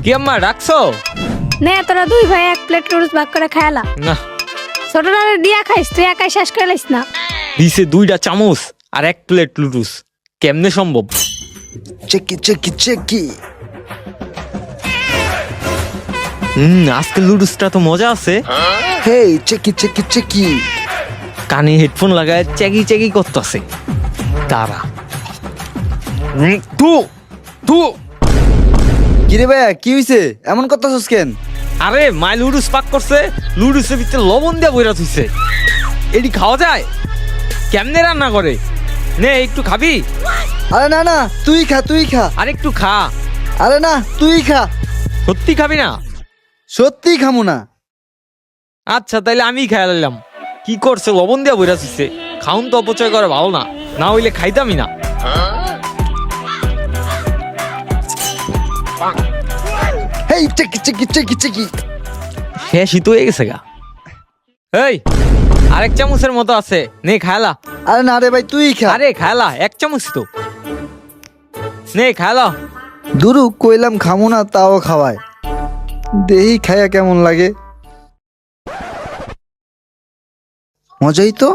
কি আম্মা ডাকছো? নে তোরা দুই ভাই এক প্লেট নুডলস ভাগ করে খাইলা। না, ছোটরা দিয়া খাইস, তুই একাই শেষ করে লাইস না। দিছে 2টা চামচ আর 1 প্লেট লুডুস, কেমনে সম্ভব? চেকি চেকি চেকি। আজকে লুডুসটা তো মজা আছে। হেই চেকি চেকি চেকি। কানে হেডফোন লাগায় চেকি চেকি করতেছে। তারা তু তু কিরে ভাইয়া কি হইছে, এমন করতেছস কেন? আরে মাই লুডুস পাক করছে, লুডুসের ভিতরে লবণ দিয়া বইরা থইছে। এটি খাওয়া যায়? কেমনে রান্না করে? নে একটু খাবি? আরে না না, তুই খা তুই খা। আর একটু খা। আরে না তুই খা। সত্যি খাবি না? সত্যি খামু না। আচ্ছা তাইলে আমি খেয়ে নিলাম। কি করছে, লবণ দিয়া বইরা থইছে। খাউন তো অপচয় করে ভালো না, না হইলে খাইতামই না। হেই চেকি চেকি চেকি চেকি। শেষই তো হয়ে গেছে গা। এই আরেক চামচের মতো আছে, নে খায়লা। আরে না রে ভাই তুই খা। আরে খায়লা, 1 চামচ তো। নে খায়লা। দুরু কইলাম খামু না, তাও খাওয়ায়। দেহি খায়া কেমন লাগে। মজাই তো।